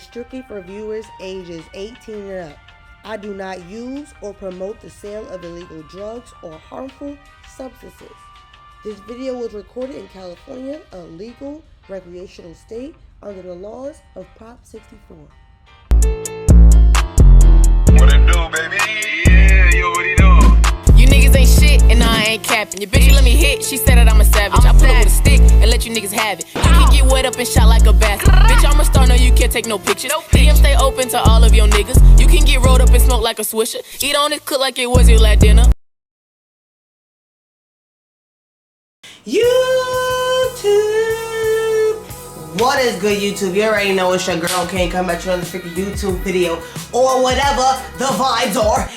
strictly for viewers ages 18 and up. I do not use or promote the sale of illegal drugs or harmful substances. This video was recorded in California, a legal recreational state under the laws of Prop 64. What it do, baby? Yeah, you already know. You niggas ain't shit, and I ain't capping. Your bitch let me hit, she said that I'm a savage. I pull up with a stick and let you niggas have it. You can get wet up and shot like a basket. Bitch, I'm a star, no, you can't take no pictures. DM stay open to all of your niggas. You can get rolled up and smoke like a swisher. Eat on it, cook like it was your last dinner. YouTube! What is good, YouTube? You already know it's your girl King coming at you on this freaking YouTube video or whatever the vibes are.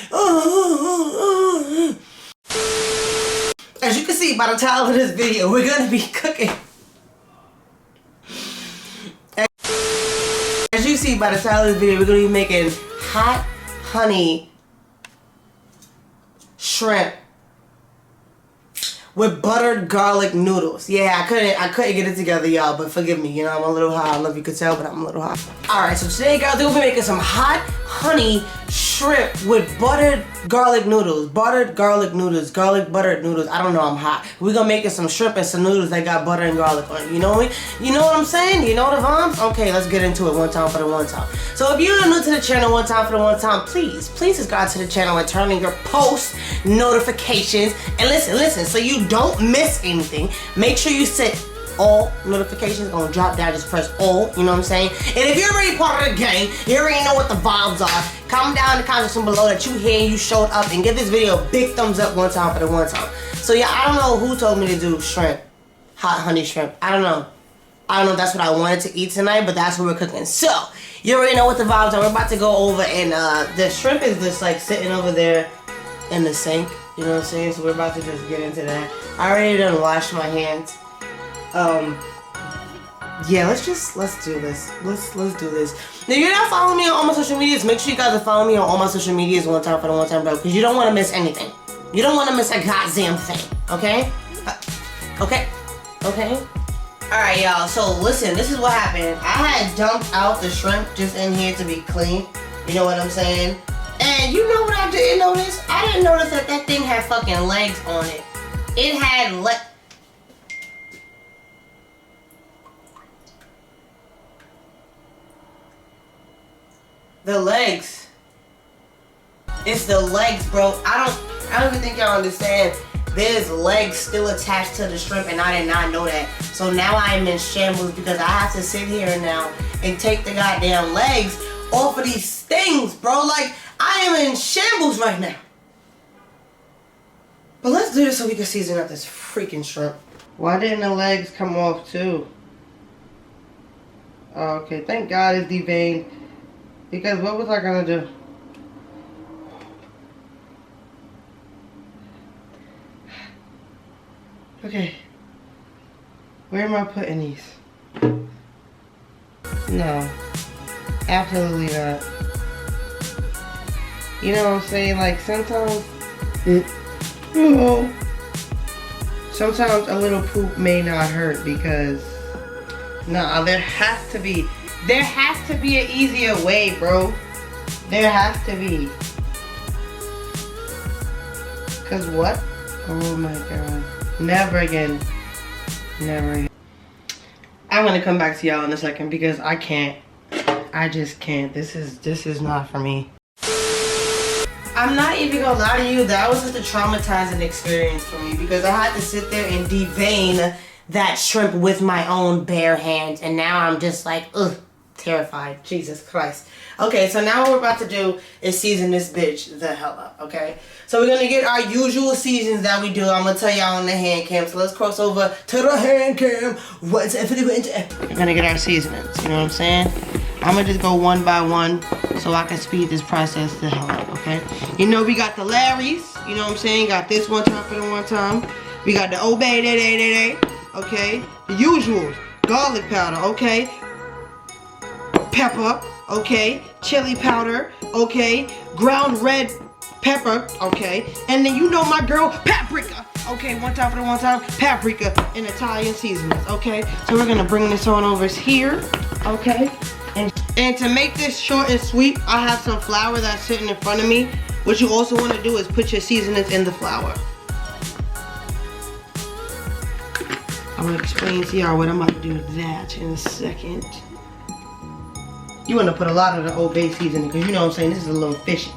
As you can see by the title of this video, we're gonna be cooking. As you see by the title of this video, we're gonna be making hot honey shrimp with buttered garlic noodles. Yeah, I couldn't get it together, y'all, but forgive me. You know, I'm a little high. I don't know if you could tell, but I'm a little high. Alright, so today, guys, we'll be making some hot honey shrimp with buttered garlic noodles. Buttered garlic noodles. Garlic buttered noodles. I don't know, I'm hot. We're gonna make some shrimp and some noodles that got butter and garlic on it. You know me? You know what I'm saying? You know the vibes? Okay, let's get into it one time for the one time. So if you're new to the channel, one time for the one time, please subscribe to the channel and turn on your post notifications. And listen, so you don't miss anything. Make sure you set all notifications. Gonna drop down, just press all, you know what I'm saying? And if you're already part of the gang, you already know what the vibes are. Comment down in the comment section below that you here and you showed up, and give this video a big thumbs up one time for the one time. So yeah, I don't know who told me to do shrimp, hot honey shrimp. I don't know if that's what I wanted to eat tonight, but that's what we're cooking. So you already know what the vibes are. We're about to go over, and the shrimp is just like sitting over there in the sink, you know what I'm saying? So we're about to just get into that. I already done washed my hands. Yeah, let's do this. Let's do this. Now, you're not following me on all my social medias. Make sure you guys are following me on all my social medias one time for the one time, bro, because you don't want to miss anything. You don't want to miss a goddamn thing, okay? Okay? Alright, y'all, so listen, this is what happened. I had dumped out the shrimp just in here to be clean. You know what I'm saying? And you know what I didn't notice? I didn't notice that that thing had fucking legs on it. It had the legs. It's the legs, bro. I don't even think y'all understand. There's legs still attached to the shrimp, and I did not know that. So now I am in shambles because I have to sit here now and take the goddamn legs off of these things, bro. Like, I am in shambles right now. But let's do this so we can season up this freaking shrimp. Why didn't the legs come off too? Oh, okay, thank God it's deveined. Because what was I gonna do? Okay. Where am I putting these? No. Absolutely not. You know what I'm saying? Like, sometimes sometimes a little poop may not hurt because nah, there has to be an easier way, bro. There has to be. Cause what? Oh my God. Never again. Never again. I'm gonna come back to y'all in a second because I can't. I just can't. This is not for me. I'm not even gonna lie to you, that was just a traumatizing experience for me because I had to sit there and devein that shrimp with my own bare hands, and now I'm just like, ugh, terrified. Jesus Christ. Okay, so now what we're about to do is season this bitch the hell up, okay? So we're gonna get our usual seasons that we do. I'm gonna tell y'all on the hand cam, so let's cross over to the hand cam. We're gonna get our seasonings, you know what I'm saying? I'm gonna just go one by one so I can speed this process the hell up, okay? You know, we got the Larry's, you know what I'm saying? Got this one time for the one time. We got the Obey Day, okay? The usuals, garlic powder, okay? Pepper, okay? Chili powder, okay? Ground red pepper, okay? And then you know my girl, paprika. Okay, one time for the one time, paprika and Italian seasonings, okay? So we're gonna bring this on over here, okay? And And to make this short and sweet, I have some flour that's sitting in front of me. What you also want to do is put your seasonings in the flour. I'm going to explain to y'all what I'm about to do with that in a second. You want to put a lot of the Old Bay seasoning because you know what I'm saying, this is a little fishy.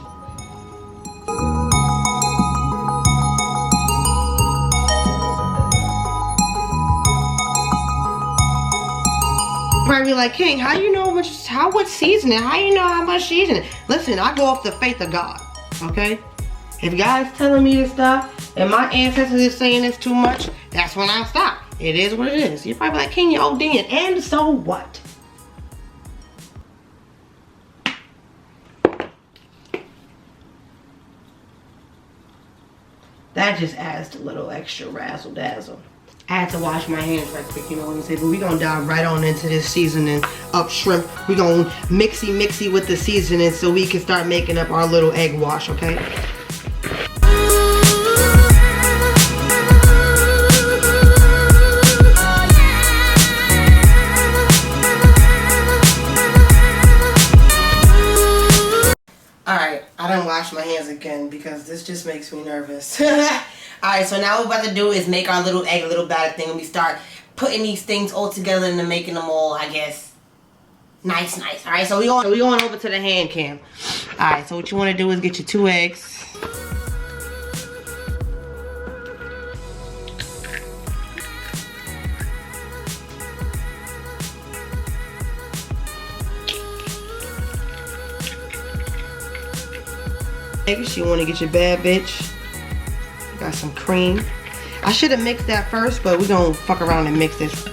Probably be like, King, how you know much seasoning? How you know how much seasoning? Listen, I go off the faith of God, okay? If God's telling me this stuff and my ancestors is saying it's too much, that's when I stop. It is what it is. You're probably like, King, you're ODing, and so what? That just adds a little extra razzle dazzle. I had to wash my hands right quick, you know what I'm saying? But we're gonna dive right on into this seasoning up shrimp. We're gonna mixy with the seasoning so we can start making up our little egg wash, okay? Alright, I done washed my hands again because this just makes me nervous. Alright, so now what we're about to do is make our little egg, little batter thing, and we start putting these things all together and then making them all, I guess, nice. Alright, so we going over to the hand cam. Alright, so what you want to do is get your 2 eggs. You want to get your bad bitch. Got some cream. I should have mixed that first, but we're gonna fuck around and mix this.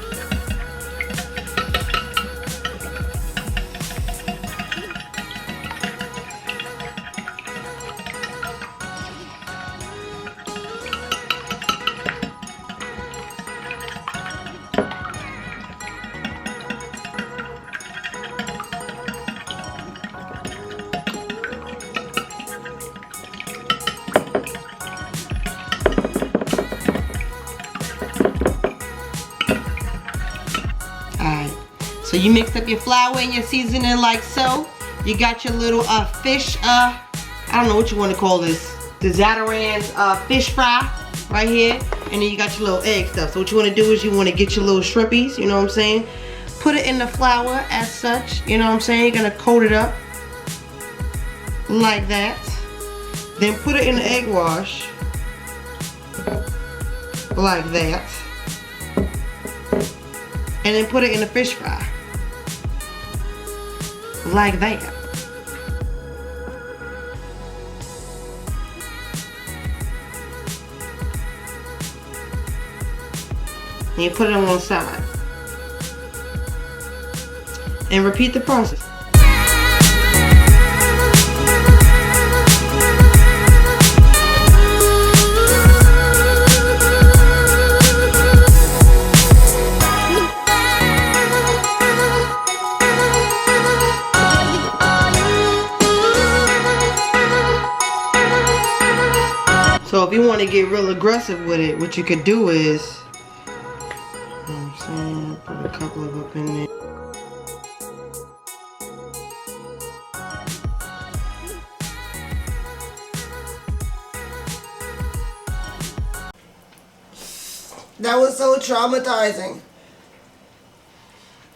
So you mixed up your flour and your seasoning like so. You got your little fish, I don't know what you want to call this. The Zataran's fish fry right here. And then you got your little egg stuff. So what you want to do is you want to get your little shrimpies, you know what I'm saying? Put it in the flour as such, you know what I'm saying? You're going to coat it up like that. Then put it in the egg wash like that. And then put it in the fish fry like that. And you put it on one side. And repeat the process. So if you want to get real aggressive with it, what you could do is, you know what I'm saying, put a couple of up in there. That was so traumatizing.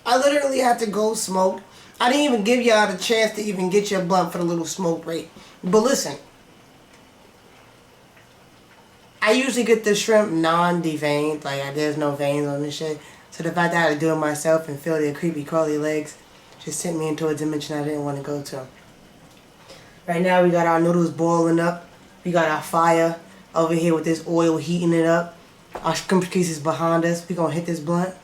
I literally had to go smoke. I didn't even give y'all the chance to even get your blunt for the little smoke break. But listen. I usually get the shrimp non-deveined, like there's no veins on this shit. So the fact that I had to do it myself and feel their creepy crawly legs just sent me into a dimension I didn't want to go to. Right now we got our noodles boiling up. We got our fire over here with this oil heating it up. Our shrimp pieces behind us. We gonna hit this blunt.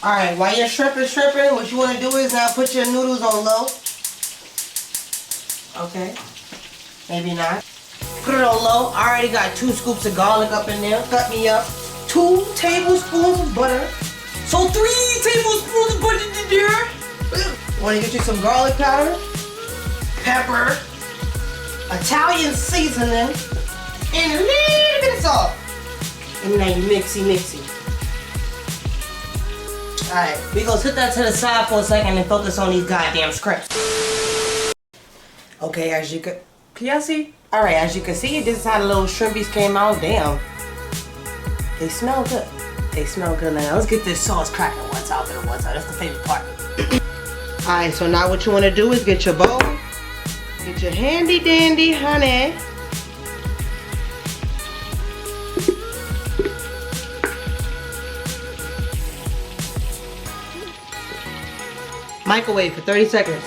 Alright, while your shrimp is shrimping, what you want to do is now put your noodles on low. Okay. Maybe not. Put it on low. I already got 2 scoops of garlic up in there. Cut me up. 2 tablespoons of butter. So 3 tablespoons of butter in there. Want to get you some garlic powder, pepper, Italian seasoning, and a little bit of salt. And now you mixy. Alright, we gonna sit that to the side for a second and focus on these goddamn scripts. Okay, as you can y'all see? Alright, as you can see, this is how the little shrimpies came out. Damn. They smell good. They smell good now. Let's get this sauce cracking one time. That's the favorite part. Alright, so now what you want to do is get your bowl. Get your handy dandy honey. Microwave for 30 seconds.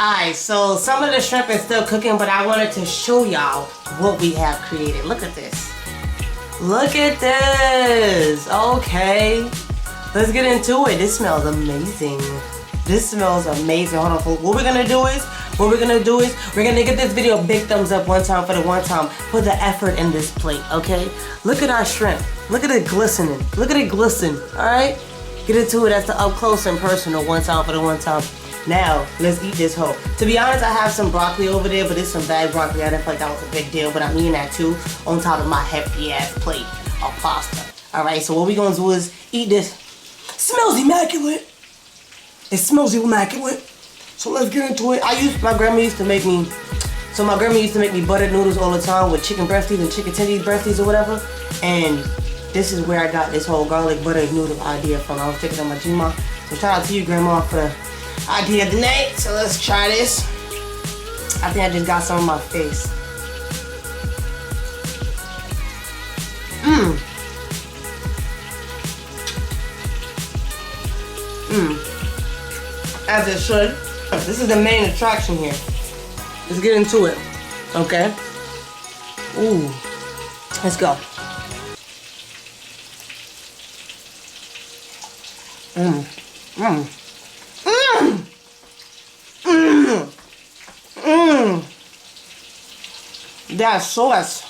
Alright, so some of the shrimp is still cooking, but I wanted to show y'all what we have created. Look at this. Look at this. Okay. Let's get into it. This smells amazing. This smells amazing. Hold on. What we're gonna do is we're gonna get this video a big thumbs up one time for the one time. Put the effort in this plate, okay? Look at our shrimp. Look at it glistening. Look at it glisten. Alright? Get into it. That's the up close and personal one time for the one time. Now, let's eat this whole. To be honest, I have some broccoli over there, but it's some bad broccoli. I didn't feel like that was a big deal, but I'm eating that too on top of my hefty ass plate of pasta. Alright, so what we gonna do is eat this. Smells immaculate. It smells immaculate. So let's get into it. My grandma used to make me buttered noodles all the time with chicken breasties and chicken tendies breasties or whatever. And this is where I got this whole garlic buttered noodle idea from. I was taking on my Gma. So shout out to you, grandma, for the idea of the night. So let's try this. I think I just got some on my face. As it should. This is the main attraction here. Let's get into it. Okay? Ooh. Let's go. That sauce.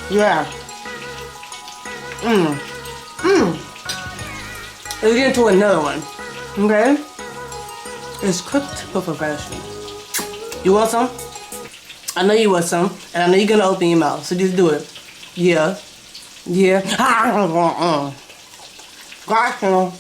Yeah. Let's get into another one. Okay? It's cooked to perfection. You want some? I know you want some, and I know you're gonna open your mouth, so just do it. Yeah. Yeah. Gotcha.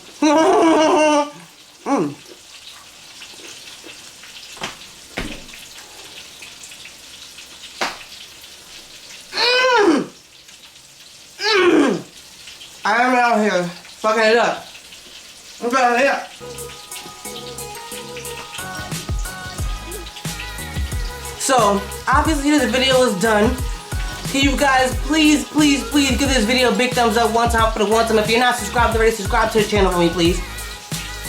I am out here fucking it up. I'm fucking it up. So, obviously this video is done. Can you guys please give this video a big thumbs up one time for the one time. If you're not subscribed already, subscribe to the channel for me, please.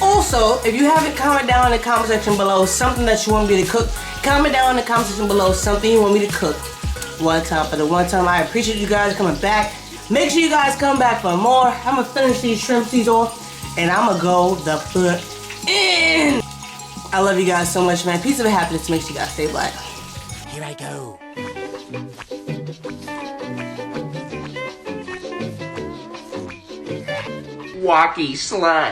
Also, if you haven't, comment down in the comment section below something that you want me to cook. Comment down in the comment section below something you want me to cook. One time for the one time. I appreciate you guys coming back. Make sure you guys come back for more. I'm gonna finish these shrimpsies off, and I'm gonna go the fuck in. I love you guys so much, man. Peace of happiness. Make sure you guys stay black. Here I go. Wacky slime.